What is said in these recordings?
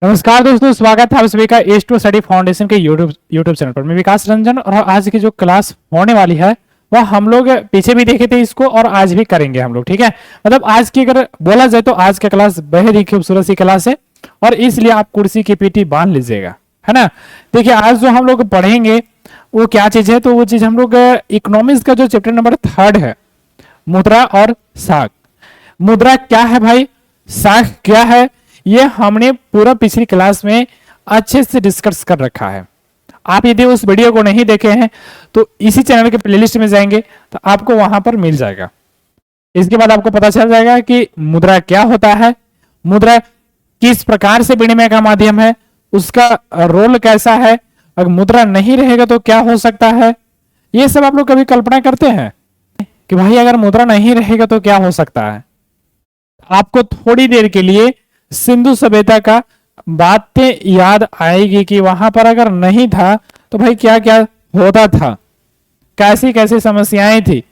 नमस्कार दोस्तों, स्वागत है आप सभी का एज टू स्टडी फाउंडेशन के यूट्यूब चैनल पर। मैं विकास रंजन और आज की जो क्लास होने वाली है वह हम लोग पीछे भी देखे थे इसको और आज भी करेंगे हम लोग। ठीक है, मतलब आज की अगर बोला जाए तो आज का क्लास बेहद ही खूबसूरत सी क्लास है और इसलिए आप कुर्सी की पीठी बांध लीजिएगा, है ना। देखिए आज जो हम लोग पढ़ेंगे वो क्या चीज है, तो वो चीज हम लोग इकोनॉमिक्स का जो चैप्टर नंबर 3 है, मुद्रा और साख। मुद्रा क्या है भाई, साख क्या है, ये हमने पूरा पिछली क्लास में अच्छे से डिस्कस कर रखा है। आप यदि उस वीडियो को नहीं देखे हैं तो इसी चैनल के प्लेलिस्ट में जाएंगे तो आपको वहां पर मिल जाएगा। इसके बाद आपको पता चल जाएगा कि मुद्रा क्या होता है, मुद्रा किस प्रकार से विनिमय का माध्यम है, उसका रोल कैसा है, अगर मुद्रा नहीं रहेगा तो क्या हो सकता है। ये सब आप लोग कभी कल्पना करते हैं कि भाई अगर मुद्रा नहीं रहेगा तो क्या हो सकता है। आपको थोड़ी देर के लिए सिंधु सभ्यता का बातें याद आएगी कि वहां पर अगर नहीं था तो भाई क्या क्या होता था, कैसी कैसी समस्याएं थी।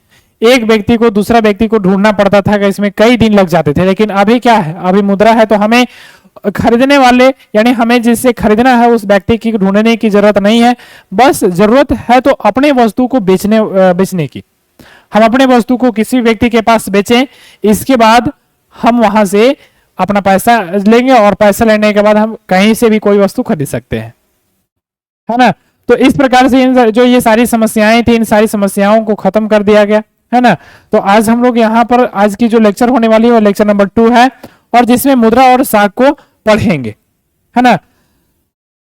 एक व्यक्ति को दूसरा व्यक्ति को ढूंढना पड़ता था कि इसमें कई दिन लग जाते थे। लेकिन अभी क्या है, अभी मुद्रा है तो हमें खरीदने वाले यानी हमें जिससे खरीदना है उस व्यक्ति की ढूंढने की जरूरत नहीं है। बस जरूरत है तो अपने वस्तु को बेचने की। हम अपने वस्तु को किसी व्यक्ति के पास बेचें, इसके बाद हम वहां से अपना पैसा लेंगे और पैसा लेने के बाद हम कहीं से भी कोई वस्तु खरीद सकते हैं, है ना। तो इस प्रकार से जो ये सारी समस्याएं थी, इन सारी समस्याओं को खत्म कर दिया गया, है ना। तो आज हम लोग यहाँ पर आज की जो लेक्चर होने वाली है वो लेक्चर नंबर 2 है और जिसमें मुद्रा और साख को पढ़ेंगे, है ना।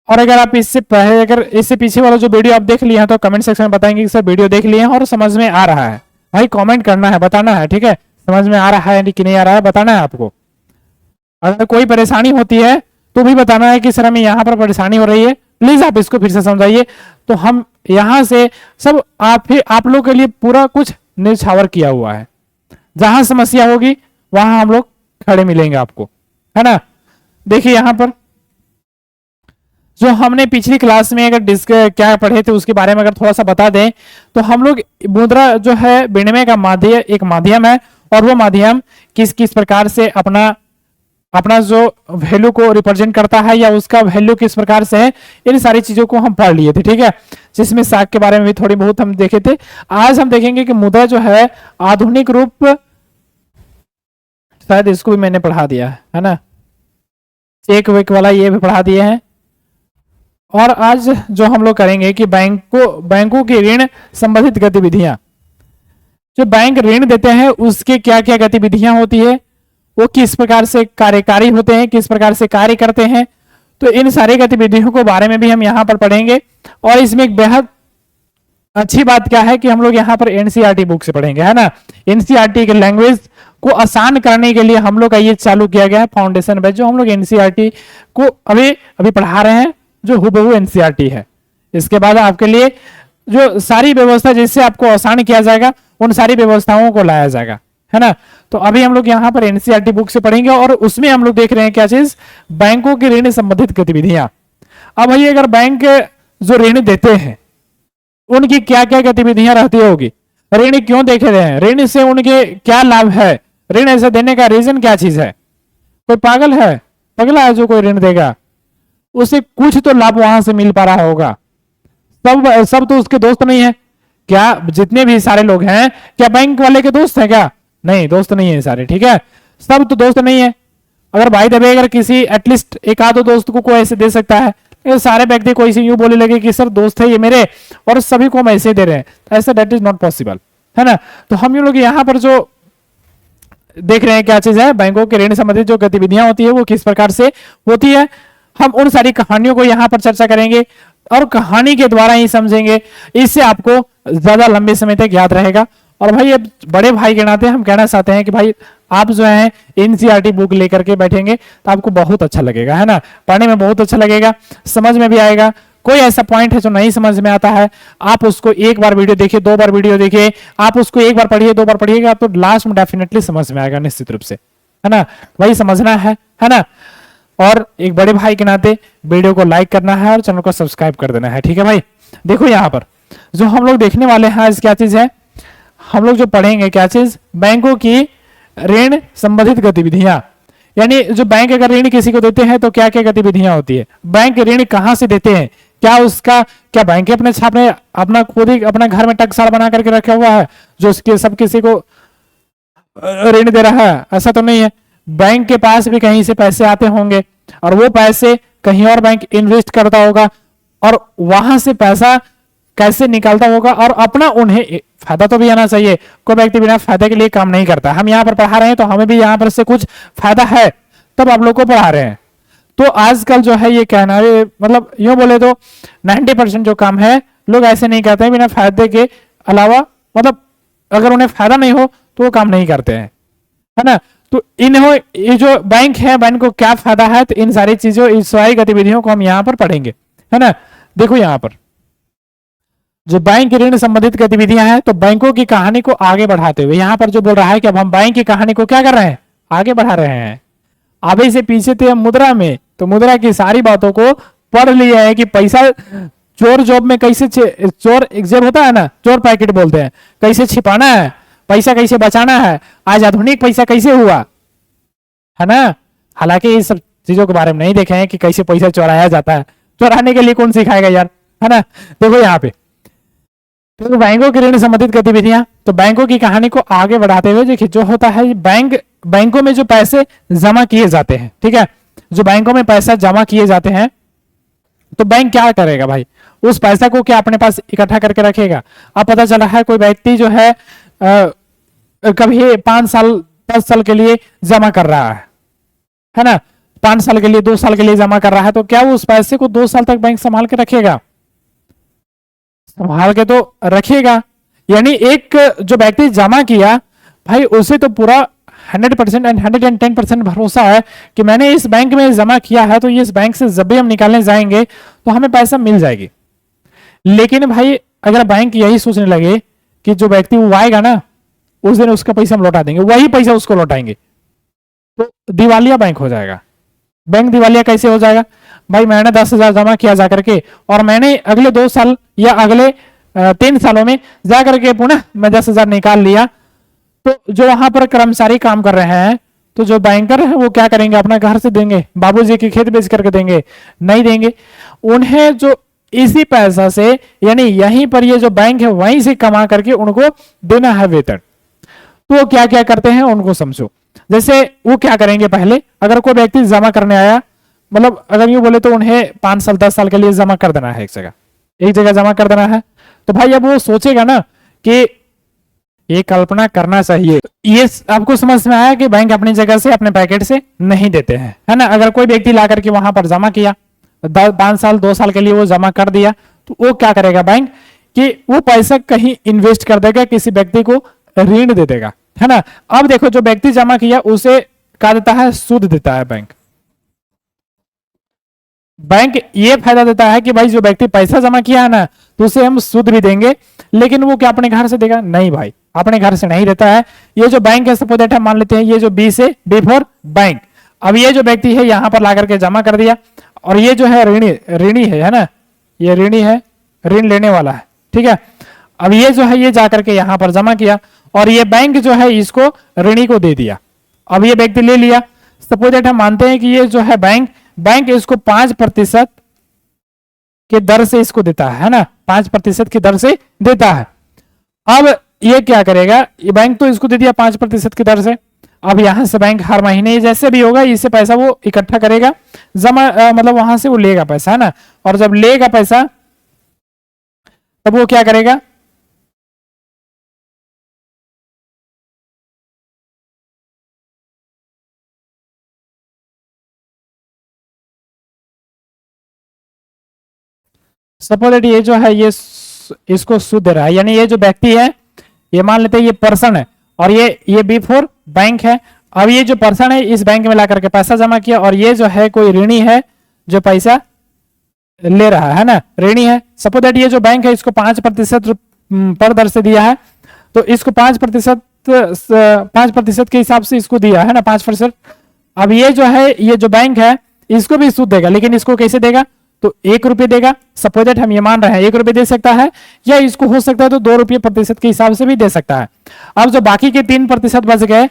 और अगर आप इससे पहले अगर इससे पीछे वाला जो वीडियो आप देख लिए हैं तो कमेंट सेक्शन में बताएंगे कि सर वीडियो देख लिए हैं और समझ में आ रहा है। भाई कमेंट करना है, बताना है, ठीक है, समझ में आ रहा है कि नहीं आ रहा है बताना है आपको। अगर कोई परेशानी होती है तो भी बताना है कि सर हमें यहाँ पर परेशानी हो रही है, प्लीज आप इसको फिर से समझाइए। तो हम यहाँ से सब आप लोग के लिए पूरा कुछ निछावर किया हुआ है। जहां समस्या होगी वहां हम लोग खड़े मिलेंगे आपको, है ना। देखिए यहाँ पर जो हमने पिछली क्लास में अगर क्या पढ़े थे उसके बारे में अगर थोड़ा सा बता दें तो हम लोग मुद्रा जो है विनिमय का एक माध्यम है और वो माध्यम किस किस प्रकार से अपना जो वैल्यू को रिप्रेजेंट करता है या उसका वैल्यू किस प्रकार से है, इन सारी चीजों को हम पढ़ लिए थे, ठीक है। जिसमें साख के बारे में भी थोड़ी बहुत हम देखे थे। आज हम देखेंगे कि मुद्रा जो है आधुनिक रूप, शायद इसको भी मैंने पढ़ा दिया है ना, चेक वेक वाला ये भी पढ़ा दिए हैं। और आज जो हम लोग करेंगे कि बैंकों की ऋण संबंधित गतिविधियां, जो बैंक ऋण देते हैं उसके क्या क्या गतिविधियां होती है, वो किस प्रकार से कार्यकारी होते हैं, किस प्रकार से कार्य करते हैं। तो इन सारी गतिविधियों के बारे में भी हम यहाँ पर पढ़ेंगे। और इसमें एक बेहद अच्छी बात क्या है कि हम लोग यहाँ पर एनसीईआरटी बुक से पढ़ेंगे, है ना। एनसीईआरटी के लैंग्वेज को आसान करने के लिए हम लोग का ये चालू किया गया है फाउंडेशन बैच, जो हम लोग एनसीईआरटी को अभी पढ़ा रहे हैं, जो हुबहू एनसीईआरटी है। इसके बाद आपके लिए जो सारी व्यवस्था जिससे आपको आसान किया जाएगा उन सारी व्यवस्थाओं को लाया जाएगा, है ना। तो अभी हम लोग यहाँ पर एनसीईआरटी बुक से पढ़ेंगे और उसमें हम लोग देख रहे हैं क्या चीज, बैंकों की ऋण संबंधित गतिविधियां। अब भाई अगर बैंक जो ऋण देते हैं उनकी क्या क्या गतिविधियां रहती होगी, ऋण क्यों देखे रहे हैं, ऋण से उनके क्या लाभ है, ऋण ऐसे देने का रीजन क्या चीज है। कोई पागल है, पगला है जो कोई ऋण देगा, उसे कुछ तो लाभ वहां से मिल पा रहा होगा। सब तो उसके दोस्त नहीं है क्या, जितने भी सारे लोग हैं क्या बैंक वाले के दोस्त हैं क्या, नहीं दोस्त नहीं है सारे, ठीक है, सब तो दोस्त नहीं है। अगर भाई दबे अगर किसी एटलीस्ट एक आधो दोस्त को कोई ऐसे दे सकता है, तो सारे व्यक्ति कोई से यूं बोले लगे कि सर दोस्त है ये मेरे और सभी को हम ऐसे दे रहे हैं, तो ऐसा दैट इज नॉट पॉसिबल, है ना। तो हम लोग यहाँ पर जो देख रहे हैं क्या चीज है, बैंकों के ऋण संबंधित जो गतिविधियां होती है वो किस प्रकार से होती है, हम उन सारी कहानियों को यहाँ पर चर्चा करेंगे और कहानी के द्वारा ही समझेंगे। इससे आपको ज्यादा लंबे समय तक याद रहेगा। और भाई अब बड़े भाई के नाते हम कहना चाहते हैं कि भाई आप जो है एनसीईआरटी बुक लेकर के बैठेंगे तो आपको बहुत अच्छा लगेगा, है ना, पढ़ने में बहुत अच्छा लगेगा, समझ में भी आएगा। कोई ऐसा पॉइंट है जो नहीं समझ में आता है, आप उसको एक बार वीडियो देखिए, 2 बार वीडियो देखिए, आप उसको एक बार पढ़िए, 2 बार पढ़िएगा तो लास्ट में डेफिनेटली समझ में आएगा निश्चित रूप से, है ना। वही समझना है ना। और एक बड़े भाई के नाते वीडियो को लाइक करना है और चैनल को सब्सक्राइब कर देना है, ठीक है भाई। देखो यहाँ पर जो हम लोग देखने वाले हैं आज क्या चीज है, हम लोग जो पढ़ेंगे क्या चीज, बैंकों की ऋण संबंधित गतिविधियां। यानी जो बैंक अगर ऋण किसी को देते हैं तो क्या क्या गतिविधियां होती है, बैंक ऋण कहाँ से देते हैं, क्या उसका क्या बैंक अपने छापने अपना खुद ही अपना घर में टकसाल बना करके रखा हुआ है जो उसके सब किसी को ऋण दे रहा है, ऐसा तो नहीं है। बैंक के पास भी कहीं से पैसे आते होंगे और वो पैसे कहीं और बैंक इन्वेस्ट करता होगा और वहां से पैसा कैसे निकलता होगा और अपना उन्हें फायदा तो भी आना चाहिए। कोई व्यक्ति बिना फायदे के लिए काम नहीं करता। हम यहाँ पर पढ़ा रहे हैं तो हमें भी यहाँ पर से कुछ फायदा है तब आप लोग को पढ़ा रहे हैं। तो आजकल जो है ये कहना है मतलब यूं बोले तो 90% जो काम है लोग ऐसे नहीं करते हैं बिना फायदे के अलावा, मतलब अगर उन्हें फायदा नहीं हो तो वो काम नहीं करते हैं, है ना। तो इन्हों ये जो बैंक है बैंक को क्या फायदा है, तो इन सारी चीजों इस सारी गतिविधियों को हम यहाँ पर पढ़ेंगे, है ना। देखो यहाँ पर जो बैंक ऋण संबंधित गतिविधियां हैं तो बैंकों की कहानी को आगे बढ़ाते हुए यहाँ पर जो बोल रहा है कि अब हम बैंक की कहानी को क्या कर रहे हैं, आगे बढ़ा रहे हैं। अभी से पीछे थे हम मुद्रा में, तो मुद्रा की सारी बातों को पढ़ लिया है कि पैसा चोर जॉब में कैसे चोर एग्जाम होता है ना, चोर पैकेट बोलते हैं, कैसे छिपाना है, पैसा कैसे बचाना है, आज आधुनिक पैसा कैसे हुआ, है ना। हालांकि इस सब चीजों के बारे में नहीं देखे हैं कि कैसे पैसा चोराया जाता है, चोराने के लिए कौन सिखाएगा यार, है ना। देखो यहाँ पे तो बैंकों की ऋण संबंधित गतिविधियां, तो बैंकों की कहानी को आगे बढ़ाते हुए देखिए जो होता है बैंकों में जो पैसे जमा किए जाते हैं, ठीक है, जो बैंकों में पैसा जमा किए जाते हैं तो बैंक क्या करेगा भाई, उस पैसा को क्या अपने पास इकट्ठा करके रखेगा। अब पता चला है कोई व्यक्ति जो है कभी 5 साल 10 साल के लिए जमा कर रहा है ना, 5 साल के लिए 2 साल के लिए जमा कर रहा है, तो क्या वो उस पैसे को 2 साल तक बैंक संभाल के रखेगा, संभाल के तो रखेगा। यानी एक जो व्यक्ति जमा किया भाई उसे तो पूरा 100% एंड 110% भरोसा है कि मैंने इस बैंक में जमा किया है तो ये इस बैंक से जब भी हम निकालने जाएंगे तो हमें पैसा मिल जाएगी। लेकिन भाई अगर बैंक यही सोचने लगे कि जो व्यक्ति वो आएगा ना उस दिन उसका पैसा हम लौटा देंगे, वही पैसा उसको लौटाएंगे, तो दिवालिया बैंक हो जाएगा। बैंक दिवालिया कैसे हो जाएगा भाई, मैंने 10,000 जमा किया जाकर के और मैंने अगले 2 साल या अगले 3 सालों में जाकर के पुनः मैं 10,000 निकाल लिया, तो जो वहां पर कर्मचारी काम कर रहे हैं तो जो बैंकर है वो क्या करेंगे, अपना घर से देंगे, बाबूजी के खेत बेच करके देंगे, नहीं देंगे उन्हें, जो इसी पैसा से यानी यहीं पर ये जो बैंक है वहीं से कमा करके उनको देना है वेतन। तो वो क्या क्या करते हैं उनको समझो। जैसे वो क्या करेंगे, पहले अगर कोई व्यक्ति जमा करने आया, मतलब अगर यूं बोले तो उन्हें 5 साल 10 साल के लिए जमा कर देना है, एक जगह जमा कर देना है, तो भाई अब वो सोचेगा ना कि ये कल्पना करना चाहिए, ये आपको समझ में आया कि बैंक अपनी जगह से अपने पैकेट से नहीं देते हैं, है ना। अगर कोई व्यक्ति ला करके वहां पर जमा किया 5 साल 2 साल के लिए वो जमा कर दिया, तो वो क्या करेगा बैंक कि वो पैसा कहीं इन्वेस्ट कर देगा, किसी व्यक्ति को ऋण दे देगा, है ना। अब देखो जो व्यक्ति जमा किया उसे क्या देता है, सूद देता है बैंक। बैंक ये फायदा देता है कि भाई जो व्यक्ति पैसा जमा किया है ना तो उसे हम सूद भी देंगे, लेकिन वो क्या अपने घर से देगा, नहीं भाई अपने घर से नहीं देता है। ये जो बैंक है सपोज दैट हम मान लेते हैं ये जो बी से बी फॉर बैंक, अब ये जो व्यक्ति है यहां पर ला करके जमा कर दिया और ये जो है ऋणी है ना, ये ऋणी है, ऋण लेने वाला है, ठीक है। अब ये जो है ये जाकर के यहां पर जमा किया और ये बैंक जो है इसको ऋणी को दे दिया। अब ये व्यक्ति ले लिया, सपोज दैट हम मानते हैं कि ये जो है बैंक इसको 5% के दर से इसको देता है ना, 5% की दर से देता है। अब ये क्या करेगा, ये बैंक तो इसको दे दिया 5% की दर से, अब यहां से बैंक हर महीने जैसे भी होगा इससे पैसा वो इकट्ठा करेगा, जमा मतलब वहां से वो लेगा पैसा, है ना। और जब लेगा पैसा तब वो क्या करेगा, सपोज ये जो है ये इसको सूद दे रहा है, यानी ये जो व्यक्ति है ये मान लेते हैं ये पर्सन है और ये बी फॉर बैंक है। अब ये जो पर्सन है इस बैंक में ला करके पैसा जमा किया और ये जो है कोई ऋणी है जो पैसा ले रहा है ना, ऋणी है। सपोज दैट ये जो बैंक है इसको 5% पर दर से दिया है, तो इसको 5% के हिसाब से इसको दिया है ना 5%। अब ये जो है ये जो बैंक है इसको भी सूद देगा, लेकिन इसको कैसे देगा, तो 1 रुपये देगा। सपोज दैट हम ये मान रहे हैं 1 रुपये दे सकता है, या इसको हो सकता है तो 2 रुपये प्रतिशत के हिसाब से भी दे सकता है। अब जो बाकी के 3% बच गए,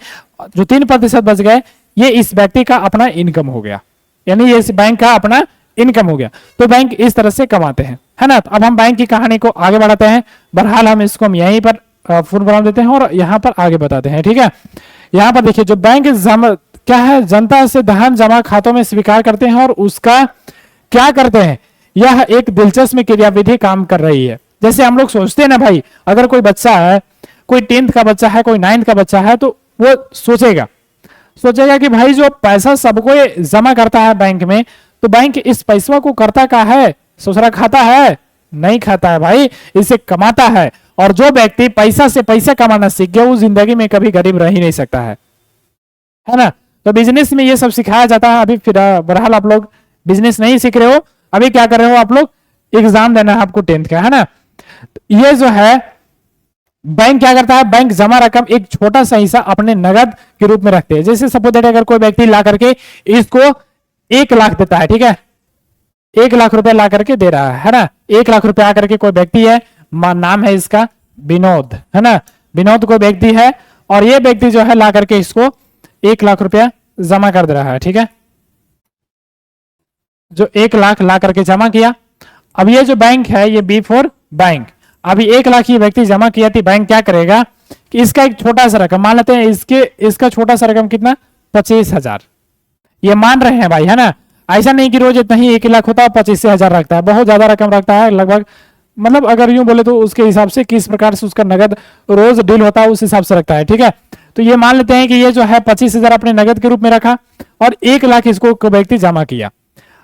जो 3% बच गए ये इस व्यक्ति का अपना इनकम हो गया, यानी ये इस बैंक का अपना इनकम हो गया। तो बैंक इस तरह से कमाते हैं, है ना। तो अब हम बैंक की कहानी को आगे बढ़ाते हैं। बहरहाल हम इसको हम यहीं पर फुल फॉर्म देते हैं और यहाँ पर आगे बताते हैं, ठीक है। यहाँ पर देखिए, जो बैंक क्या है, जनता से धन जमा खातों में स्वीकार करते हैं और उसका क्या करते हैं, यह एक दिलचस्प क्रियाविधि काम कर रही है। जैसे हम लोग सोचते हैं ना भाई, अगर कोई बच्चा है, कोई 10th का बच्चा है, कोई 9th का बच्चा है, तो वो सोचेगा कि भाई जो पैसा सबको जमा करता है बैंक में, तो बैंक इस पैसा को करता क्या है, ससुरा खाता है, नहीं खाता है भाई, इसे कमाता है। और जो व्यक्ति पैसा से पैसा कमाना सीख गया, वो जिंदगी में कभी गरीब रह ही नहीं सकता है ना। तो बिजनेस में ये सब सिखाया जाता है। अभी फिर बहरहाल आप लोग बिजनेस नहीं सीख रहे हो, अभी क्या कर रहे हो आप लोग, एग्जाम देना है आपको 10th का, है ना। ये जो है बैंक क्या करता है, बैंक जमा रकम एक छोटा सा हिस्सा अपने नगद के रूप में रखते हैं। जैसे सपोज दैट अगर कोई व्यक्ति ला करके इसको 1 लाख देता है, ठीक है, 1 लाख रुपए ला करके दे रहा है ना। 1 लाख रुपए आकर के कोई व्यक्ति है, नाम है इसका विनोद, है ना, विनोद कोई व्यक्ति है, और ये व्यक्ति जो है ला करके इसको 1 लाख रुपया जमा कर दे रहा है, ठीक है, जो 1 लाख ला करके जमा किया। अब ये जो बैंक है, ये बी फॉर बैंक, अभी 1 लाख ये व्यक्ति जमा किया थी, बैंक क्या करेगा कि इसका एक छोटा सा रकम मान लेते हैं, इसका छोटा सा रकम कितना, 25,000 ये मान रहे हैं भाई, है ना। ऐसा नहीं कि रोज इतना ही 1 लाख होता है 25,000 रखता है, बहुत ज्यादा रकम रखता है, लगभग मतलब अगर यूं बोले तो उसके हिसाब से किस प्रकार से उसका नगद रोज डील होता है उस हिसाब से रखता है, ठीक है। तो ये मान लेते हैं कि ये जो है 25,000 अपने नगद के रूप में रखा और 1 लाख इसको व्यक्ति जमा किया।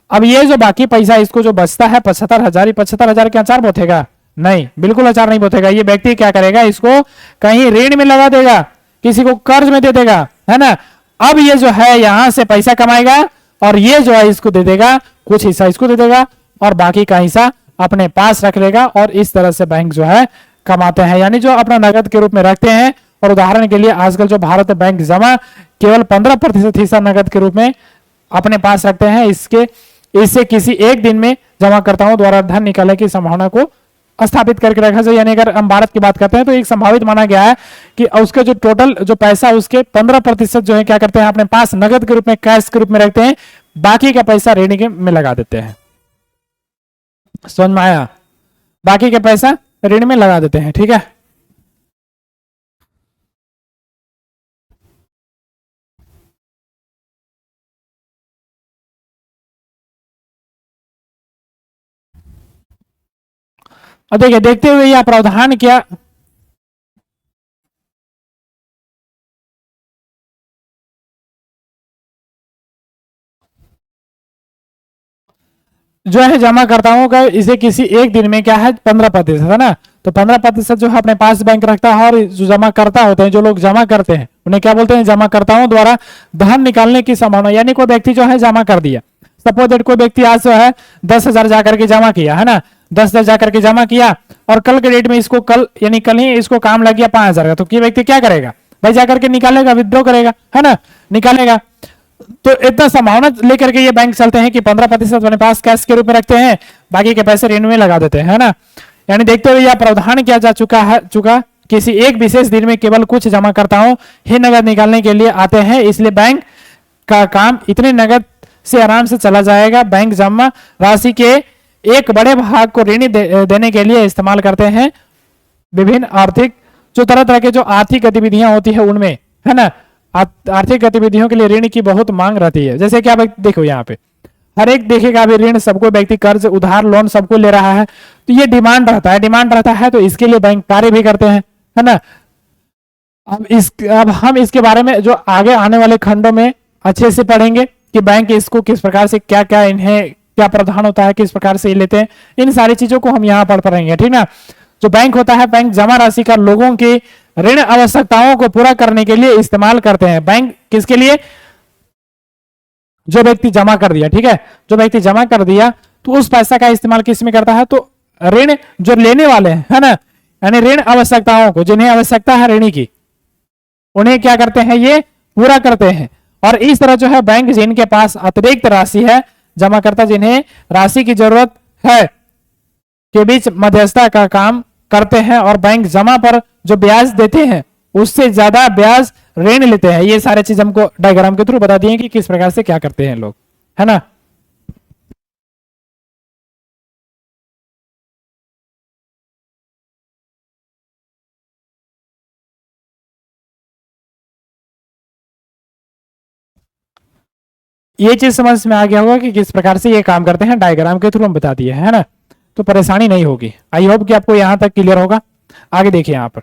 अब ये जो बाकी पैसा इसको जो बचता है 75,000, 75,000 क्या अचार बोथेगा, नहीं, बिल्कुल अचार नहीं बोथेगा। ये व्यक्ति क्या करेगा, इसको कहीं ऋण में लगा देगा, किसी को कर्ज में दे देगा, है ना। अब ये जो है यहां से पैसा कमाएगा और ये जो है इसको दे देगा, कुछ हिस्सा इसको दे देगा और बाकी का हिस्सा अपने पास रख लेगा, और इस तरह से बैंक जो है कमाते हैं, यानी जो अपना नगद के रूप में रखते हैं। और उदाहरण के लिए आजकल जो भारत बैंक जमा केवल 15% हिस्सा नगद के रूप में अपने पास रखते हैं। इससे किसी एक दिन में जमाकर्ताओं द्वारा धन निकालने की संभावना को स्थापित करके रखा जाए। यानी अगर हम भारत की बात करते हैं तो एक संभावित माना गया है कि उसके जो टोटल जो पैसा उसके 15% जो है क्या करते हैं अपने पास नगद के रूप में, कैश के रूप में रखते हैं, बाकी का पैसा ऋण में लगा देते हैं। समझ में आया, बाकी का पैसा ऋण में लगा देते हैं, ठीक है। अब देखिए, देखते हुए यह प्रावधान क्या जो है जमाकर्ताओं का, इसे किसी एक दिन में क्या है 15%, है ना। तो 15% जो है अपने पास बैंक रखता है, और जो जमाकर्ता होते हैं, जो लोग जमा करते हैं, उन्हें क्या बोलते हैं, जमाकर्ताओं द्वारा धन निकालने की संभावना। यानी कोई व्यक्ति जो है जमा कर दिया, सपोज दैट कोई व्यक्ति आज जो है 10,000 जाकर के जमा किया, है ना, 10,000 जाकर के जमा किया, और कल के डेट में इसको यानी कल ही इसको काम लग गया 5,000 का, तो ये व्यक्ति क्या करेगा भाई, जाकर के निकालेगा, विथड्रॉ करेगा, है ना, निकालेगा। तो इतना संभावना लेकर के ये बैंक चलते हैं कि 15% अपने पास कैश के रूप में रखते हैं, बाकी के पैसे ऋण में लगा देते हैं, है ना। यानी देखते हुए यह प्रावधान किया जा चुका किसी एक विशेष दिन में केवल कुछ जमाकर्ताओं ही नगद निकालने के लिए आते हैं, इसलिए बैंक का काम इतने नगद से आराम से चला जाएगा। बैंक जमा राशि के एक बड़े भाग को ऋण देने के लिए इस्तेमाल करते हैं। विभिन्न आर्थिक जो तरह तरह के जो आर्थिक गतिविधियां होती है उनमें, है ना, आर्थिक गतिविधियों के लिए ऋण की बहुत मांग रहती है। जैसे क्या देखो यहाँ पे हर एक देखेगा अभी ऋण सबको, व्यक्ति कर्ज उधार लोन सबको ले रहा है, तो ये डिमांड रहता है, तो इसके लिए बैंक कार्य भी करते हैं, है ना। अब हम इसके बारे में जो आगे आने वाले खंडों में अच्छे से पढ़ेंगे कि बैंक इसको किस प्रकार से क्या क्या इन्हें क्या प्रावधान होता है, किस प्रकार से ये लेते हैं, इन सारी चीजों को हम यहाँ पढ़ेंगे, ठीक ना। जो बैंक होता है, बैंक जमा राशि का लोगों की ऋण आवश्यकताओं को पूरा करने के लिए इस्तेमाल करते हैं। बैंक किसके लिए, जो व्यक्ति जमा कर दिया, ठीक है, जो व्यक्ति जमा कर दिया तो उस पैसा का इस्तेमाल किस में करता है, तो ऋण जो लेने वाले हैं, है ना, यानी ऋण आवश्यकताओं को, जिन्हें आवश्यकता है ऋण की, उन्हें क्या करते हैं, ये पूरा करते हैं। और इस तरह जो है बैंक जिनके पास अतिरिक्त राशि है, जमाकर्ता जिन्हें राशि की जरूरत है, के बीच मध्यस्थता का काम करते हैं, और बैंक जमा पर जो ब्याज देते हैं उससे ज्यादा ब्याज ऋण लेते हैं, ये सारे चीज हमको डायग्राम के थ्रू बता दिए कि किस प्रकार से क्या करते हैं लोग, है ना। ये चीज समझ में आ गया होगा कि किस प्रकार से ये काम करते हैं, डायग्राम के थ्रू हम बता दिए, है ना। तो परेशानी नहीं होगी, आई होप कि आपको यहां तक क्लियर होगा। आगे देखिए यहां पर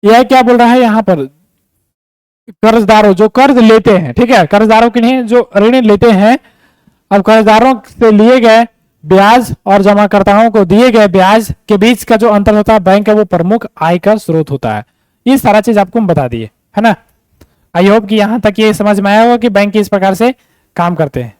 यह क्या बोल रहा है यहां पर, कर्जदारों जो कर्ज लेते हैं, ठीक है, कर्जदारों के लिए जो ऋण लेते हैं। अब कर्जदारों से लिए गए ब्याज और जमाकर्ताओं को दिए गए ब्याज के बीच का जो अंतर होता है बैंक का, वो प्रमुख आय का स्रोत होता है। ये सारा चीज आपको हम बता दिए, है ना। आई होप कि यहां तक ये समझ में आया होगा कि बैंक किस प्रकार से काम करते हैं।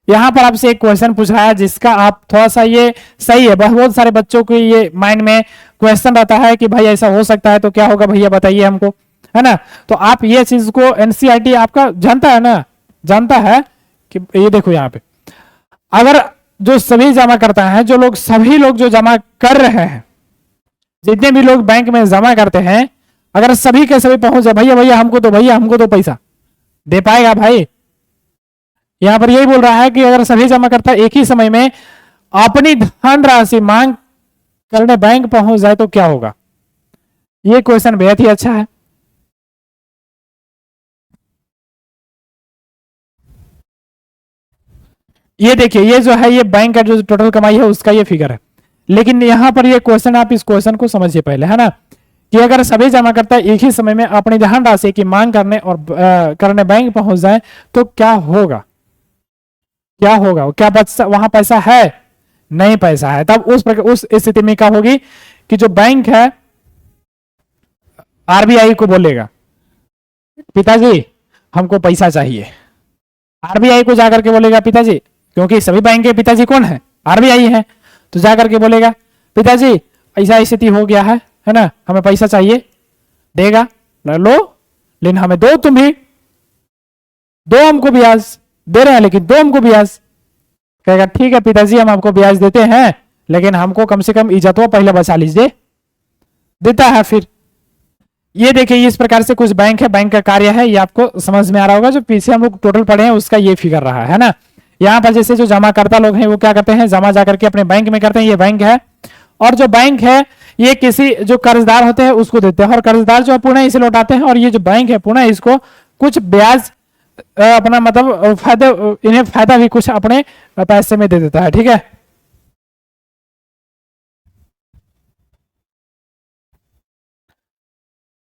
यहां पर आपसे एक क्वेश्चन पूछ रहा है जिसका आप थोड़ा सा, ये सही है, बहुत सारे बच्चों के ये माइंड में क्वेश्चन रहता है कि भाई ऐसा हो सकता है तो क्या होगा भैया बताइए हमको, है ना। तो आप ये चीज को, एनसीईआरटी आपका जानता है ना, जानता है कि ये देखो यहाँ पे, अगर जो सभी जमा करता है, जो लोग, सभी लोग जो जमा कर रहे हैं, जितने भी लोग बैंक में जमा करते हैं, अगर सभी के सभी पहुंच जाए भैया भैया हमको तो, भैया हमको तो पैसा दे पाएगा भाई। यहां पर यही बोल रहा है कि अगर सभी जमा करता एक ही समय में अपनी धनराशि मांग करने बैंक पहुंच जाए तो क्या होगा। ये क्वेश्चन बेहद ही अच्छा है। ये देखिए, ये जो है, ये बैंक का जो टोटल कमाई है उसका ये फिगर है। लेकिन यहां पर ये क्वेश्चन, आप इस क्वेश्चन को समझिए पहले, है ना, कि अगर सभी जमाकर्ता एक ही समय में अपनी धनराशि की मांग करने और करने बैंक पहुंच जाए तो क्या होगा, क्या होगा, क्या वहां पैसा है, नहीं पैसा है। तब उस स्थिति में क्या होगी कि जो बैंक है आरबीआई को बोलेगा पिताजी हमको पैसा चाहिए। आरबीआई को जाकर के बोलेगा पिताजी, क्योंकि सभी बैंक के पिताजी कौन है, आरबीआई है, तो जाकर के बोलेगा पिताजी ऐसा स्थिति हो गया है ना, हमें पैसा चाहिए। देगा, लो, लेकिन हमें दो, तुम भी दो, हमको ब्याज दे रहे हैं लेकिन दो हमको ब्याज। कहेगा ठीक है पिताजी हम आपको ब्याज देते हैं, लेकिन हमको कम से कम इज्जत पहले बचा लीजिए। देता है फिर। ये देखिए, इस प्रकार से कुछ बैंक है, बैंक का कार्य है, ये आपको समझ में आ रहा होगा। जो पीछे हम लोग टोटल पढ़े हैं उसका ये फिगर रहा है ना। यहाँ पर जैसे जो जमाकर्ता लोग हैं वो क्या करते हैं, जमा जाकर के अपने बैंक में करते हैं, ये बैंक है। और जो बैंक है ये किसी जो कर्जदार होते हैं उसको देते हैं, और कर्जदार जो पुनः इसे लौटाते हैं, और ये जो बैंक है पुनः इसको कुछ ब्याज अपना मतलब फायदा, इन्हें फायदा भी कुछ अपने पैसे में दे देता है, ठीक है।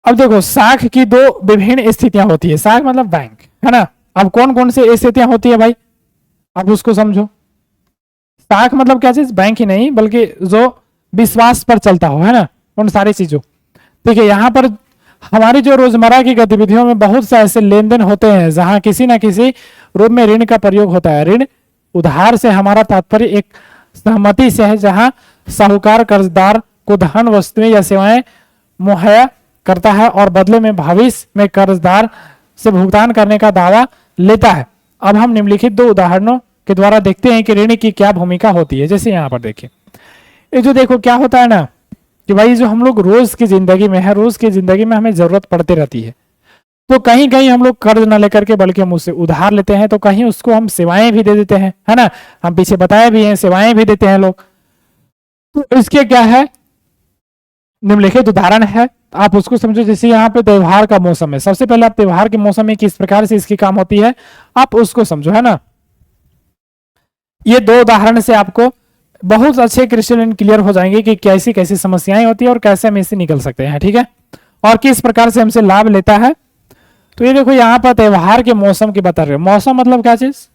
अब देखो, साख की दो विभिन्न स्थितियां होती है, साख मतलब बैंक, है ना। अब कौन कौन सी स्थितियां होती है भाई, अब उसको समझो। साख मतलब क्या चीज, बैंक ही नहीं बल्कि जो विश्वास पर चलता हो, है ना, उन सारी चीजों। देखिए यहाँ पर हमारी जो रोजमर्रा की गतिविधियों में बहुत से ऐसे लेन देन होते हैं जहां किसी ना किसी रूप में ऋण का प्रयोग होता है। ऋण, उधार से हमारा तात्पर्य एक सहमति से है, जहां साहूकार कर्जदार को धन, वस्तुएं या सेवाएं मुहैया करता है और बदले में भविष्य में कर्जदार से भुगतान करने का दावा लेता है। अब हम निम्नलिखित दो उदाहरणों के द्वारा देखते हैं कि ऋण की क्या भूमिका होती है। जैसे यहाँ पर देखिए, ये जो देखो क्या होता है ना, कि भाई जो हम लोग रोज की जिंदगी में है, रोज की जिंदगी में हमें जरूरत पड़ती रहती है, तो कहीं कहीं हम लोग कर्ज ना लेकर के बल्कि हम उससे उधार लेते हैं, तो कहीं उसको हम सेवाएं भी दे देते हैं, है ना। हम पीछे बताए भी हैं, सेवाएं भी देते हैं लोग। तो इसके क्या है, निम्नलिखित उदाहरण है, आप उसको समझो। जैसे यहाँ पे त्योहार का मौसम है, सबसे पहले आप त्योहार के मौसम में किस प्रकार से इसकी काम होती है आप उसको समझो, है ना। ये दो उदाहरण से आपको बहुत अच्छे क्रिस्टल क्लियर हो जाएंगे कि कैसी कैसी समस्याएं होती है और कैसे हम इससे निकल सकते हैं, ठीक है, और किस प्रकार से हमसे लाभ लेता है। तो ये देखो यहाँ पर त्योहार के मौसम की बता रहे, मौसम मतलब क्या चीज,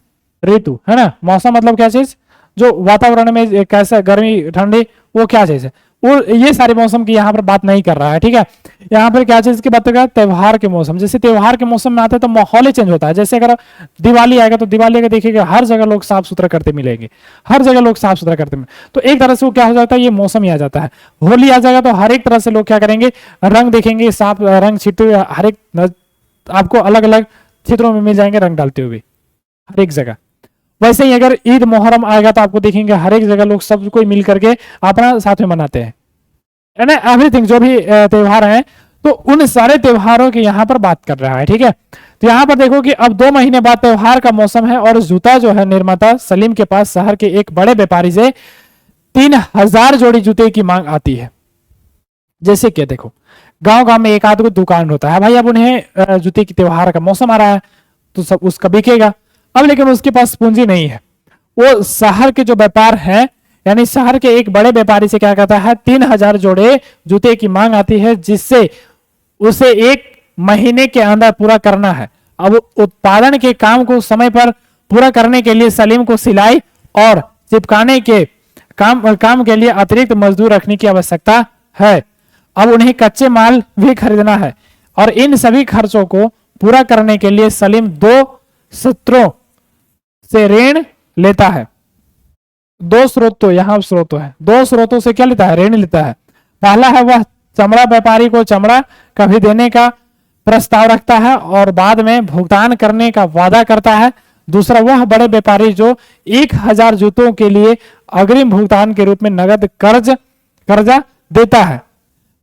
ऋतु, है ना। मौसम मतलब क्या चीज, जो वातावरण में कैसा गर्मी ठंडी, वो क्या चीज है, वो ये सारे मौसम की यहाँ पर बात नहीं कर रहा है, ठीक है। यहाँ पर क्या चीज की बात कर, त्योहार के मौसम। जैसे त्योहार के मौसम में आता है तो माहौल ही चेंज होता है। जैसे अगर दिवाली आएगा तो दिवाली का देखिएगा हर जगह लोग साफ सुथरा करते मिलेंगे, हर जगह लोग साफ सुथरा करते मिलेंगे, तो एक तरह से वो क्या हो जाता है, ये मौसम ही आ जाता है। होली आ जाएगा तो हर एक तरह से लोग क्या करेंगे, रंग देखेंगे, साफ रंग छिटते हुए, हर एक आपको अलग अलग क्षेत्रों में मिल जाएंगे रंग डालते हुए हर एक जगह। वैसे ही अगर ईद मोहर्रम आएगा तो आपको देखेंगे हर एक जगह लोग सब कोई मिल करके अपना साथ में मनाते हैं, है ना, एवरीथिंग जो भी त्योहार हैं, तो उन सारे त्योहारों की यहाँ पर बात कर रहा है। ठीक है, तो यहाँ पर देखो कि अब 2 महीने बाद त्योहार का मौसम है और जूता जो है निर्माता सलीम के पास शहर के एक बड़े व्यापारी से 3000 जोड़ी जूते की मांग आती है। जैसे कि देखो गांव गांव में एक आध को दुकान होता है भाई, अब उन्हें जूते की त्योहार का मौसम आ रहा है तो सब उसका बिकेगा। अब लेकिन उसके पास पूंजी नहीं है, वो शहर के जो व्यापार है यानी शहर के एक बड़े व्यापारी से क्या कहता है 3000 जोड़े जूते की मांग आती है, जिससे उसे 1 महीने के अंदर पूरा करना है। अब उत्पादन के काम को समय पर पूरा करने के लिए सलीम को सिलाई और चिपकाने के काम के लिए अतिरिक्त मजदूर रखने की आवश्यकता है। अब उन्हें कच्चे माल भी खरीदना है और इन सभी खर्चों को पूरा करने के लिए सलीम 2 सूत्रों से ऋण लेता है। 2 स्रोत तो यहाँ स्रोत तो है, 2 स्रोतों से क्या लेता है, ऋण लेता है। पहला है वह चमड़ा व्यापारी को चमड़ा कभी देने का प्रस्ताव रखता है और बाद में भुगतान करने का वादा करता है। दूसरा वह बड़े व्यापारी जो 1000 जूतों के लिए अग्रिम भुगतान के रूप में नगद कर्जा देता है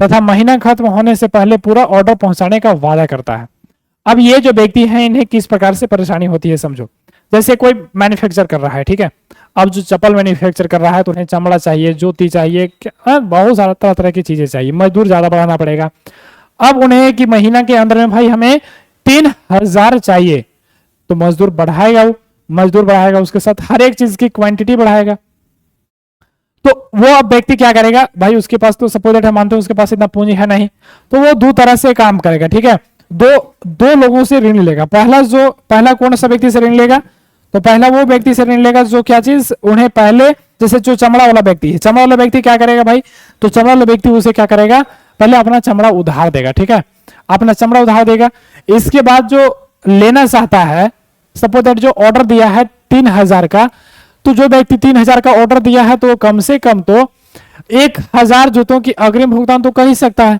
तथा महीना खत्म होने से पहले पूरा ऑर्डर पहुंचाने का वादा करता है। अब ये जो व्यक्ति हैं इन्हें किस प्रकार से परेशानी होती है समझो। जैसे कोई मैन्युफैक्चर कर रहा है, ठीक है, अब जो चप्पल मैन्युफैक्चर कर रहा है तो उन्हें चमड़ा चाहिए, जूती चाहिए, बहुत सारा तरह तरह की चीजें चाहिए, मजदूर ज्यादा बढ़ाना पड़ेगा। अब उन्हें कि महीना के अंदर में भाई हमें 3000 चाहिए, तो मजदूर बढ़ाएगा उसके साथ हर एक चीज की क्वांटिटी बढ़ाएगा। तो वो अब व्यक्ति क्या करेगा भाई, उसके पास तो सपोज दैट हम मानते हैं उसके पास इतना पूंजी है नहीं, तो वो 2 तरह से काम करेगा। ठीक है, दो लोगों से ऋण लेगा। पहला कौन सा व्यक्ति से ऋण लेगा, तो पहला वो व्यक्ति से ऋण लेगा जो क्या चीज उन्हें पहले, जैसे जो चमड़ा वाला व्यक्ति है, चमड़ा वाला व्यक्ति क्या करेगा भाई, तो चमड़ा वाला व्यक्ति उसे क्या करेगा, पहले अपना चमड़ा उधार देगा। ठीक है, अपना चमड़ा उधार देगा। इसके बाद जो लेना चाहता है, सपोज दैट जो ऑर्डर दिया है 3000 का, तो जो व्यक्ति 3000 का ऑर्डर दिया है तो कम से कम तो 1000 जूतों की अग्रिम भुगतान तो कर ही सकता है।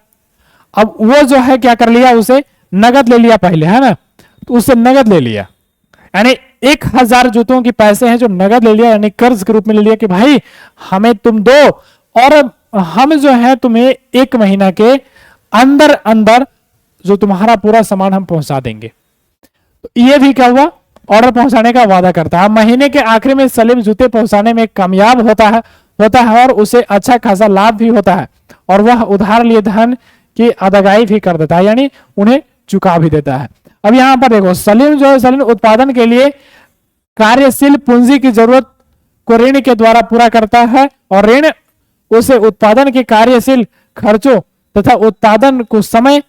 अब वो जो है क्या कर लिया, उसे नगद ले लिया पहले, है ना, तो उससे नगद ले लिया, यानी 1000 जूतों के पैसे हैं जो नगद ले लिया, यानी कर्ज के रूप में ले लिया कि भाई हमें तुम दो और हम जो है तुम्हें 1 महीना के अंदर अंदर जो तुम्हारा पूरा सामान हम पहुंचा देंगे। तो ये भी क्या हुआ, ऑर्डर पहुंचाने का वादा करता है। महीने के आखिर में सलीम जूते पहुंचाने में कामयाब होता है और उसे अच्छा खासा लाभ भी होता है और वह उधार लिए धन की अदायगी भी कर देता है, यानी उन्हें चुका भी देता है। अब यहां पर देखो सलीम जो है, सलीम उत्पादन के लिए कार्यशील पूंजी की जरूरत को ऋण के द्वारा पूरा करता है और ऋण उसे उत्पादन के कार्यशील खर्चों तथा उत्पादन को समय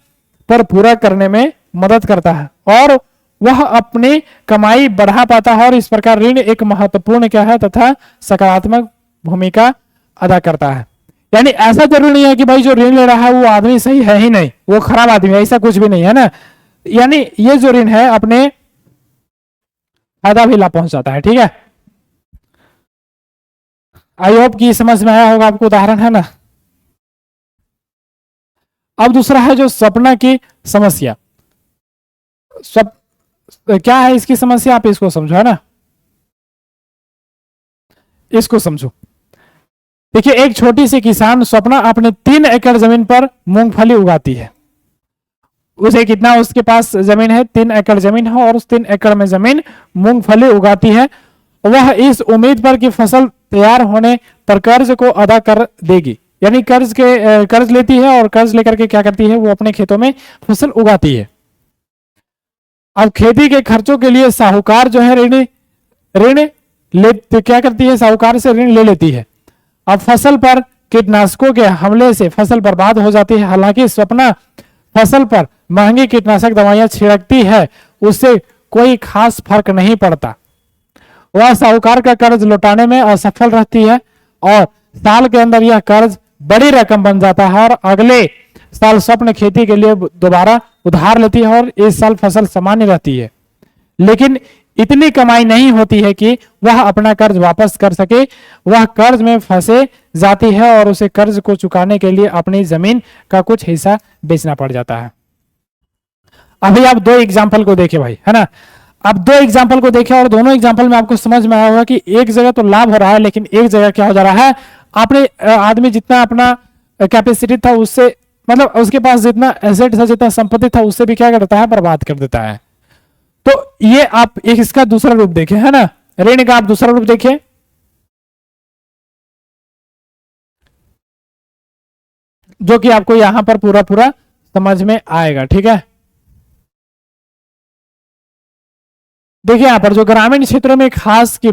पर पूरा करने में मदद करता है और वह अपनी कमाई बढ़ा पाता है। और इस प्रकार ऋण एक महत्वपूर्ण क्या है तथा सकारात्मक भूमिका अदा करता है। यानी ऐसा जरूरी नहीं है कि भाई जो ऋण ले रहा है वो आदमी सही है ही नहीं, वो खराब आदमी है, ऐसा कुछ भी नहीं है ना। यानी ये जो ऋण है अपने फायदा भी लाभ पहुंचाता है। ठीक है, आई होप कि समझ में आया होगा आपको, उदाहरण है ना। अब दूसरा है जो सपना की समस्या। क्या है इसकी समस्या, आप इसको समझो, है ना, इसको समझो। देखिए एक छोटी सी किसान स्वप्ना अपने 3 एकड़ जमीन पर मूंगफली उगाती है। उसे कितना, उसके पास जमीन है 3 एकड़ जमीन है और उस 3 एकड़ में जमीन मूंगफली उगाती है। वह इस उम्मीद पर कि फसल तैयार होने पर कर्ज को अदा कर देगी, यानी कर्ज लेती है और कर्ज लेकर के क्या करती है, वो अपने खेतों में फसल उगाती है। अब खेती के खर्चों के लिए साहूकार जो है ऋण क्या करती है, साहूकार से ऋण ले लेती है। अब फसल पर कीटनाशकों के हमले से फसल बर्बाद हो जाती है। हालांकि स्वप्ना फसल पर महंगी कीटनाशक दवाइयां छिड़कती है, उससे कोई खास फर्क नहीं पड़ता। वह साहूकार का कर्ज लौटाने में असफल रहती है और साल के अंदर यह कर्ज बड़ी रकम बन जाता है और अगले साल स्वप्न खेती के लिए दोबारा उधार लेती है और इस साल फसल सामान्य रहती है, लेकिन इतनी कमाई नहीं होती है कि वह अपना कर्ज वापस कर सके। वह कर्ज में फंसे जाती है और उसे कर्ज को चुकाने के लिए अपनी जमीन का कुछ हिस्सा बेचना पड़ जाता है। अभी आप 2 एग्जाम्पल को देखें भाई, है ना। अब दो एग्जाम्पल को देखें और दोनों एग्जाम्पल में आपको समझ में आया होगा कि एक जगह तो लाभ हो रहा है, लेकिन एक जगह क्या हो जा रहा है, आपने आदमी जितना अपना कैपेसिटी था उससे, मतलब उसके पास जितना एसेट था, जितना संपत्ति था, उससे भी क्या कर देता है, बर्बाद कर देता है। तो ये आप एक इसका दूसरा रूप देखें, है ना, ऋण का आप दूसरा रूप देखें, जो कि आपको यहां पर पूरा पूरा समझ में आएगा। ठीक है, देखिए यहां पर जो ग्रामीण क्षेत्रों में खास की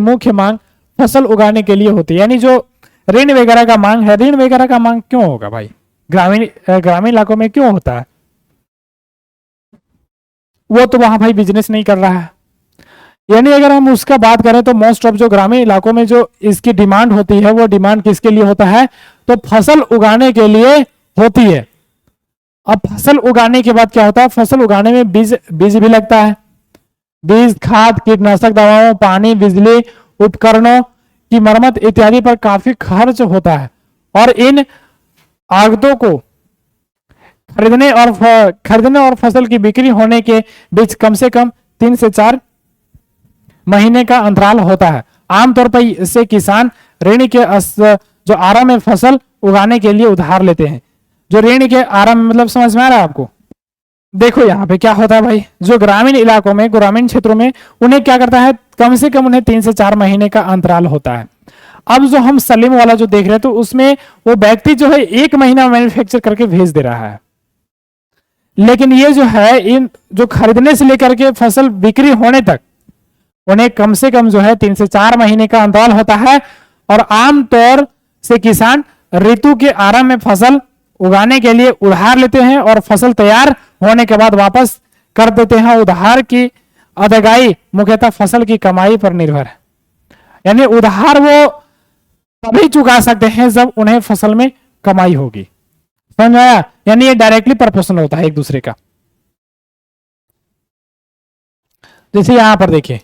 मुख्य मांग फसल उगाने के लिए होती है, यानी जो ऋण वगैरह का मांग है, ऋण वगैरह का मांग क्यों होगा भाई, ग्रामीण इलाकों में क्यों होता है, वो तो वहां भाई बिजनेस नहीं कर रहा है। यानी अगर हम उसका बात करें तो मोस्ट ऑफ जो ग्रामीण इलाकों में जो इसकी डिमांड होती है, वो डिमांड किसके लिए होता है, तो फसल उगाने के लिए होती है। अब फसल उगाने के बाद क्या होता है, फसल उगाने में बीज भी लगता है, बीज, खाद, कीटनाशक दवाओं, पानी, बिजली, उपकरणों की मरम्मत इत्यादि पर काफी खर्च होता है। और इन आगतों को खरीदने और फसल की बिक्री होने के बीच कम से कम 3 से 4 महीने का अंतराल होता है। आमतौर पर इससे किसान ऋण के जो आरंभ में फसल उगाने के लिए उधार लेते हैं। जो ऋण के आरंभ मतलब समझ में आ रहा है आपको, देखो यहाँ पे क्या होता है भाई, जो ग्रामीण इलाकों में, ग्रामीण क्षेत्रों में उन्हें क्या करता है, कम से कम उन्हें 3 से 4 महीने का अंतराल होता है। अब जो हम सलीम वाला जो देख रहे हैं, तो उसमें वो व्यक्ति जो है 1 महीना मैन्युफैक्चर करके भेज दे रहा है, लेकिन ये जो है इन जो खरीदने से लेकर के फसल बिक्री होने तक उन्हें कम से कम जो है 3 से 4 महीने का अंतराल होता है। और आमतौर से किसान ऋतु के आरंभ में फसल उगाने के लिए उधार लेते हैं और फसल तैयार होने के बाद वापस कर देते हैं। उधार की अदायगी मुख्यतः फसल की कमाई पर निर्भर है, यानी उधार वो तभी चुका सकते हैं जब उन्हें फसल में कमाई होगी। समझ आया, यानी ये डायरेक्टली प्रोपोर्शनल होता है एक दूसरे का। जैसे यहां पर देखिए,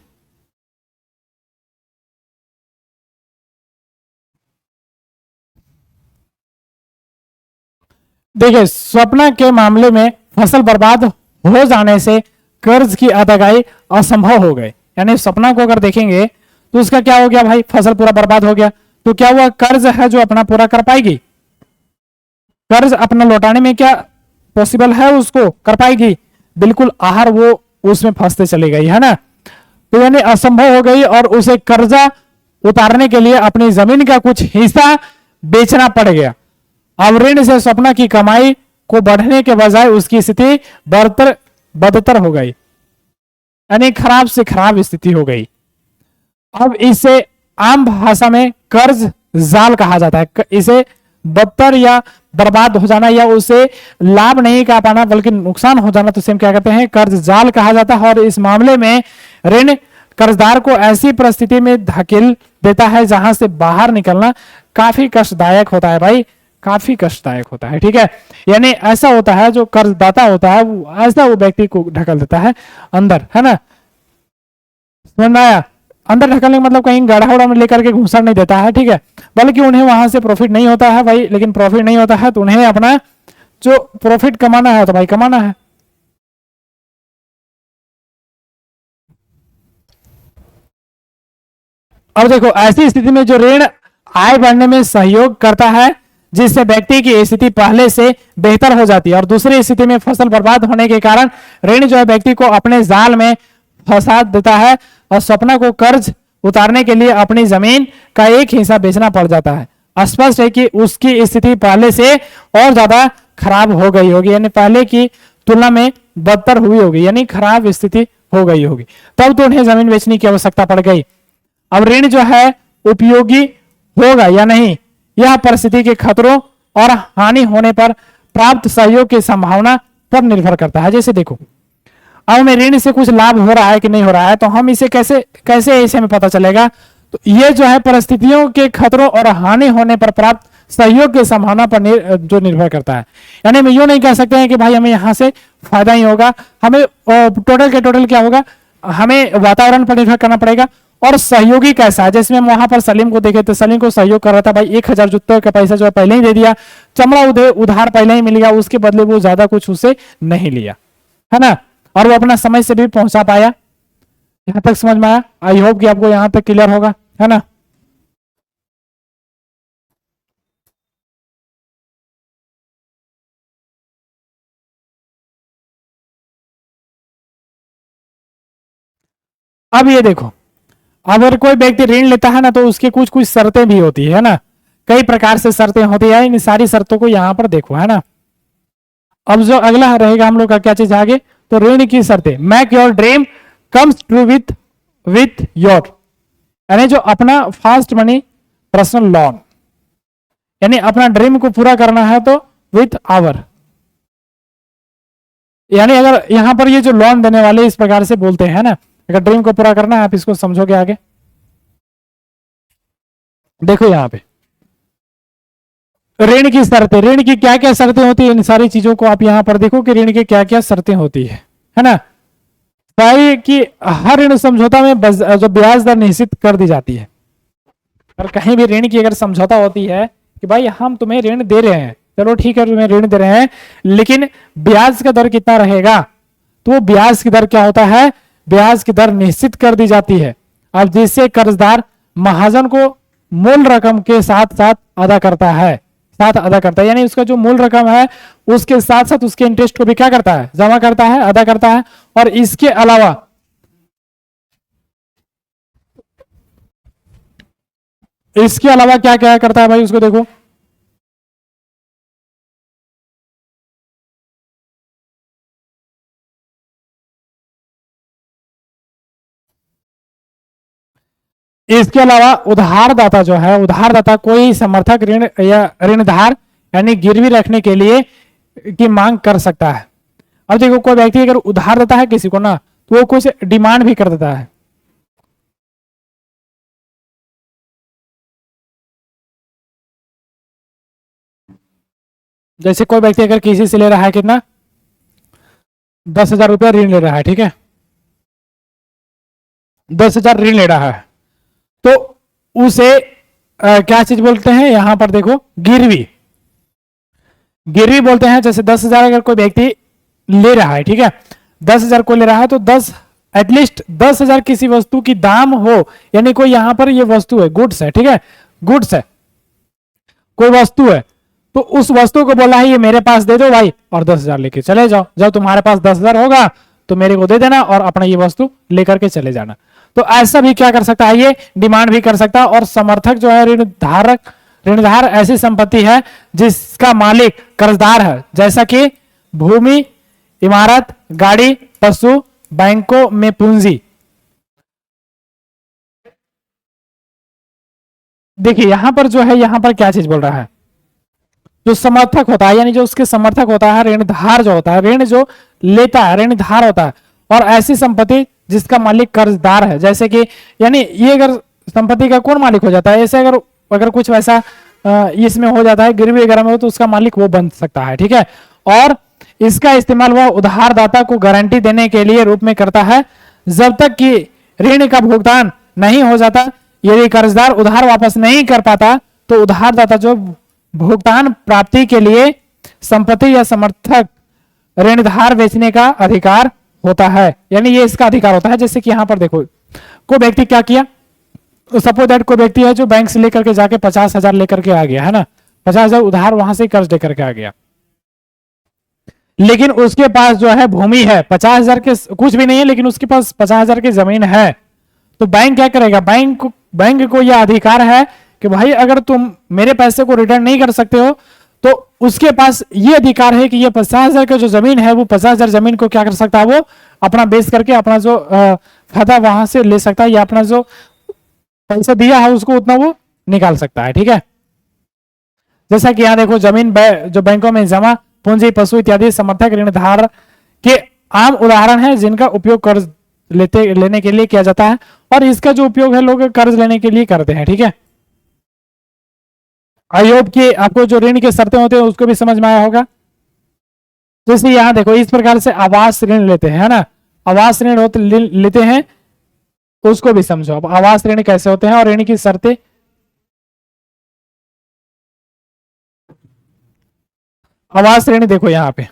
स्वप्ना के मामले में फसल बर्बाद हो जाने से कर्ज की अदायगी असंभव हो गए। यानी सपना को अगर देखेंगे तो उसका क्या हो गया भाई, फसल पूरा बर्बाद हो गया, तो क्या हुआ, कर्ज है जो अपना पूरा कर पाएगी, कर्ज अपना लौटाने में क्या पॉसिबल है, उसको कर पाएगी, बिल्कुल आहार वो उसमें फंसते चली गई, है ना। तो यानी असंभव हो गई और उसे कर्जा उतारने के लिए अपनी जमीन का कुछ हिस्सा बेचना पड़ गया। अब ऋण से सपना की कमाई को बढ़ने के बजाय उसकी स्थिति बदतर हो गई, यानी खराब से खराब स्थिति हो गई। अब इसे आम भाषा में कर्ज जाल कहा जाता है। इसे बदतर या बर्बाद हो जाना, या उसे लाभ नहीं कहा पाना बल्कि नुकसान हो जाना, तो इसे हम क्या कहते हैं, कर्ज जाल कहा जाता है। और इस मामले में ऋण कर्जदार को ऐसी परिस्थिति में धकेल देता है जहां से बाहर निकलना काफी कष्टदायक होता है भाई, काफी कष्टदायक होता है। ठीक है, यानी ऐसा होता है जो कर्जदाता होता है ऐसा वो व्यक्ति को ढकल देता है अंदर, है ना। समझ में आया, अंदर ढकलने का मतलब कहीं गढ़ा उड़ा में लेकर के घुसा नहीं देता है, ठीक है, बल्कि उन्हें वहां से प्रॉफिट नहीं होता है भाई। लेकिन प्रॉफिट नहीं होता है तो उन्हें अपना जो प्रॉफिट कमाना है तो भाई कमाना है। अब देखो ऐसी स्थिति में जो ऋण आय बढ़ने में सहयोग करता है, जिससे व्यक्ति की स्थिति पहले से बेहतर हो जाती है, और दूसरी स्थिति में फसल बर्बाद होने के कारण ऋण जो है व्यक्ति को अपने जाल में फंसा देता है और सपना को कर्ज उतारने के लिए अपनी जमीन का एक हिस्सा बेचना पड़ जाता है। स्पष्ट है कि उसकी स्थिति पहले से और ज्यादा खराब हो गई होगी, यानी पहले की तुलना में बदतर हुई होगी, यानी खराब स्थिति हो गई होगी, तब तो उन्हें जमीन बेचने की आवश्यकता पड़ गई। अब ऋण जो है उपयोगी होगा या नहीं, यह परिस्थिति के खतरों और हानि होने पर प्राप्त सहयोग की संभावना पर निर्भर करता है। जैसे देखो अब हमें ऋण से कुछ लाभ हो रहा है कि नहीं हो रहा है, तो हम इसे कैसे ऐसे में पता चलेगा, तो ये जो है परिस्थितियों के खतरों और हानि होने पर प्राप्त सहयोग की संभावना पर जो निर्भर करता है। यानी हम यूं नहीं कह सकते हैं कि भाई हमें यहाँ से फायदा ही होगा, हमें टोटल के टोटल क्या होगा, हमें वातावरण पर निर्भर करना पड़ेगा और सहयोगी कैसा है। जैसे हम वहां पर सलीम को देखे तो सलीम को सहयोग कर रहा था भाई, 1000 जूते का पैसा जो है पहले ही दे दिया, चमड़ा उधार पहले ही मिल गया, उसके बदले वो ज्यादा कुछ उससे नहीं लिया, है ना। और वो अपना समय से भी पहुंचा पाया। यहां तक समझ में आया? आई होप कि आपको यहां तक क्लियर होगा, है ना। अब ये देखो, अगर कोई व्यक्ति ऋण लेता है ना तो उसकी कुछ कुछ शर्तें भी होती है ना, कई प्रकार से शर्तें होती है। इन सारी शर्तों को यहां पर देखो, है ना। अब जो अगला रहेगा हम लोग का क्या चीज आगे, तो ऋण की शर्तें। Make your dream comes true with your, यानी जो अपना फास्ट मनी पर्सनल लोन, यानी अपना ड्रीम को पूरा करना है तो विथ आवर, यानी अगर यहां पर ये जो लोन देने वाले इस प्रकार से बोलते हैं ना, अगर ड्रीम को पूरा करना है, आप इसको समझोगे आगे। देखो यहां पे ऋण की शर्तें, ऋण की क्या क्या शर्तें होती है, इन सारी चीजों को आप यहां पर देखो कि ऋण की क्या क्या शर्तें होती है ना। भाई कि हर ऋण समझौता में जो ब्याज दर निश्चित कर दी जाती है। और कहीं भी ऋण की अगर समझौता होती है कि भाई हम तुम्हें ऋण दे रहे हैं, चलो ठीक है तुम्हें ऋण दे रहे हैं, लेकिन ब्याज का दर कितना रहेगा, तो वो ब्याज की दर क्या होता है, ब्याज की दर निश्चित कर दी जाती है। अब जिससे कर्जदार महाजन को मूल रकम के साथ साथ अदा करता है, यानी उसका जो मूल रकम है उसके साथ साथ उसके इंटरेस्ट को भी क्या करता है, जमा करता है, अदा करता है। और इसके अलावा क्या क्या करता है भाई, उसको देखो। इसके अलावा उधारदाता जो है, उधारदाता कोई समर्थक ऋण या ऋणधार यानी गिरवी रखने के लिए की मांग कर सकता है। अब देखो कोई व्यक्ति अगर उधार देता है किसी को ना, तो वो कुछ डिमांड भी कर देता है। जैसे कोई व्यक्ति अगर किसी से ले रहा है कितना, 10,000 रुपया ऋण ले रहा है, ठीक है, 10,000 ऋण ले रहा है, तो उसे क्या चीज बोलते हैं यहां पर देखो, गिरवी, गिरवी बोलते हैं। जैसे 10,000 अगर कोई व्यक्ति ले रहा है, ठीक है, 10,000 को ले रहा है, तो 10 एटलीस्ट 10,000 किसी वस्तु की दाम हो, यानी कोई यहां पर ये वस्तु है, गुड्स है, ठीक है, गुड्स है, कोई वस्तु है, तो उस वस्तु को बोला है ये मेरे पास दे दो भाई और 10,000 लेके चले जाओ, जब तुम्हारे पास 10,000 होगा तो मेरे को दे देना और अपना ये वस्तु लेकर के चले जाना। तो ऐसा भी क्या कर सकता है, ये डिमांड भी कर सकता है। और समर्थक जो है ऋणधार ऐसी संपत्ति है जिसका मालिक कर्जदार है, जैसा कि भूमि, इमारत, गाड़ी, पशु, बैंकों में पूंजी। देखिए यहां पर जो है, यहां पर क्या चीज बोल रहा है, जो समर्थक होता है, यानी जो उसके समर्थक होता है, ऋणधार जो होता है, ऋण जो लेता है ऋणधार होता है। और ऐसी संपत्ति जिसका मालिक कर्जदार है, जैसे कि यानी ये अगर संपत्ति का कौन मालिक हो जाता है, ऐसे अगर अगर कुछ वैसा इसमें हो जाता है, गिरवी वगैरह में हो, तो उसका मालिक वो बन सकता है, ठीक है। और इसका इस्तेमाल वह उधारदाता को गारंटी देने के लिए रूप में करता है, जब तक कि ऋण का भुगतान नहीं हो जाता। यदि कर्जदार उधार वापस नहीं कर पाता तो उधारदाता जो भुगतान प्राप्ति के लिए संपत्ति या समर्थक ऋणधार बेचने का अधिकार होता है, यानी ये इसका अधिकार होता है। जैसे कि यहां पर देखो कोई व्यक्ति क्या किया, सपोज दैट कोई व्यक्ति है जो बैंक से लेकर के जाके 50,000 लेकर के आ गया, है ना, 50,000 उधार वहां से कर्ज लेकर के आ गया, लेकिन उसके पास जो है भूमि है, 50,000 के कुछ भी नहीं है, लेकिन उसके पास 50,000 की जमीन है। तो बैंक क्या करेगा, बैंक को यह अधिकार है कि भाई अगर तुम मेरे पैसे को रिटर्न नहीं कर सकते हो, तो उसके पास ये अधिकार है कि ये 50,000 का जो जमीन है, वो 50,000 जमीन को क्या कर सकता है, वो अपना बेच करके अपना जो फायदा वहां से ले सकता है, या अपना जो पैसा दिया है उसको उतना वो निकाल सकता है, ठीक है। जैसा कि यहाँ देखो जमीन जो बैंकों में जमा पूंजी, पशु इत्यादि समर्थक ऋणधार के आम उदाहरण है जिनका उपयोग कर्ज लेने के लिए किया जाता है। और इसका जो उपयोग है लोग कर्ज लेने के लिए करते हैं, ठीक है। आई होप कि आपको जो ऋण की शर्तें होते हैं उसको भी समझ में आया होगा। जैसे यहां देखो इस प्रकार से आवास ऋण लेते हैं, है ना, आवास ऋण लेते हैं, उसको भी समझो। अब आवास ऋण कैसे होते हैं और ऋण की शर्तें। आवास ऋण देखो यहां पे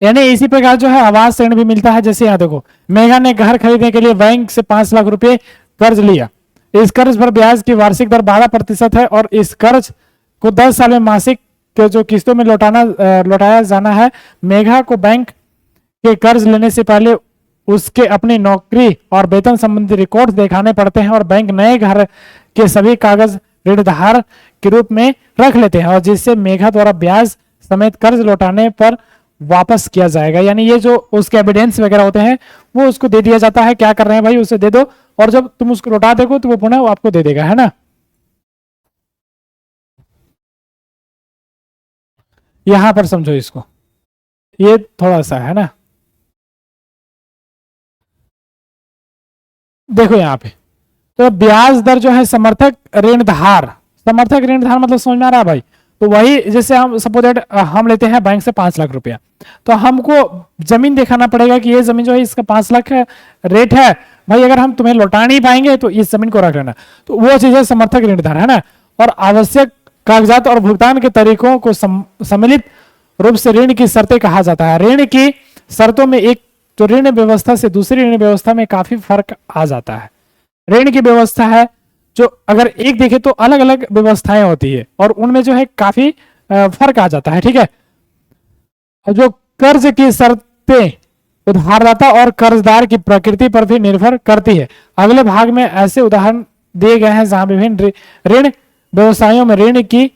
यानी इसी प्रकार जो है आवास ऋण भी मिलता है। जैसे यहाँ देखो, मेघा ने घर खरीदने के लिए बैंक से 5 लाख रुपए कर्ज लिया। इस कर्ज पर ब्याज की वार्षिक दर 12% है और इस कर्ज को 10 साल में मासिक के जो किस्तों में लौटाया जाना है। मेघा को बैंक के कर्ज लेने से पहले उसके अपनी नौकरी और वेतन संबंधी रिकॉर्ड दिखाने पड़ते हैं और बैंक नए घर के सभी कागज ऋणधार के रूप में रख लेते हैं और जिससे मेघा द्वारा ब्याज समेत कर्ज लौटाने पर वापस किया जाएगा। यानी ये जो उसके एविडेंस वगैरह होते हैं वो उसको दे दिया जाता है, क्या कर रहे हैं भाई उसे दे दो, और जब तुम उसको लौटा देखो तो वो पुनः आपको दे देगा, है ना। यहां पर समझो इसको, ये थोड़ा सा है ना, देखो यहाँ पे तो ब्याज दर जो है समर्थक ऋणधार मतलब समझ में आ रहा है भाई। तो वही जैसे हम सपोज दैट हम लेते हैं बैंक से 5 लाख रुपया, तो हमको जमीन दिखाना पड़ेगा कि ये जमीन जो है इसका 5 लाख रेट है भाई, अगर हम तुम्हें लौटा नहीं पाएंगे तो इस जमीन को रख लेना। तो वो चीज है समर्थक ऋणधार, है ना। और आवश्यक कागजात और भुगतान के तरीकों को सम्मिलित रूप से ऋण की शर्तें कहा जाता है। ऋण की शर्तों में एक तो ऋण व्यवस्था से दूसरी ऋण व्यवस्था में काफी फर्क आ जाता है। ऋण की व्यवस्था है जो अगर एक देखे तो अलग अलग व्यवस्थाएं होती है और उनमें जो है काफी फर्क आ जाता है, ठीक है। और जो कर्ज की शर्तें उधारदाता और कर्जदार की प्रकृति पर भी निर्भर करती है। अगले भाग में ऐसे उदाहरण दिए गए हैं जहां विभिन्न ऋण व्यवसायों में ऋण की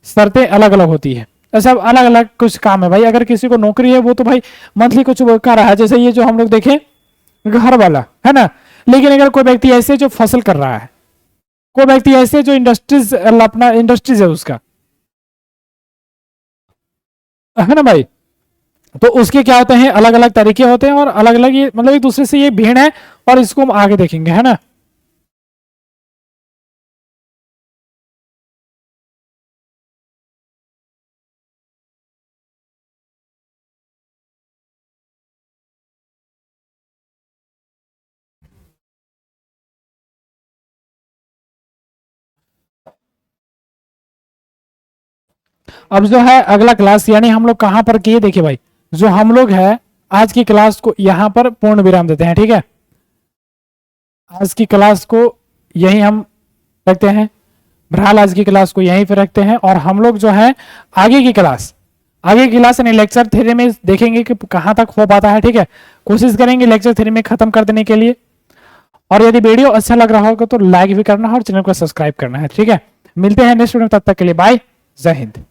शर्तें अलग अलग होती है। सब अलग अलग कुछ काम है भाई। अगर किसी को नौकरी है वो तो भाई मंथली कुछ कर रहा है, जैसे ये जो हम लोग देखें घर वाला, है ना। लेकिन अगर कोई व्यक्ति ऐसे जो फसल कर रहा है, कोई व्यक्ति ऐसे जो इंडस्ट्रीज अपना इंडस्ट्रीज है उसका, है ना भाई, तो उसके क्या होते हैं अलग अलग तरीके होते हैं और अलग अलग ये मतलब एक दूसरे से ये भिन्न है और इसको हम आगे देखेंगे, है ना। अब जो है अगला क्लास यानी हम लोग कहां पर किए, देखिए भाई जो हम लोग है आज की क्लास को यहां पर पूर्ण विराम देते हैं, ठीक है। आज की क्लास को यही हम रखते हैं, बहरहाल आज की क्लास को यहीं पे रखते हैं और हम लोग जो है आगे की क्लास यानी लेक्चर थ्री में देखेंगे कि कहां तक हो पाता है, ठीक है। कोशिश करेंगे लेक्चर थ्री में खत्म कर देने के लिए। और यदि वीडियो अच्छा लग रहा होगा तो लाइक भी करना है और चैनल को सब्सक्राइब करना है, ठीक है। मिलते हैं नेक्स्ट वीडियो में, तब तक के लिए बाय, जय हिंद।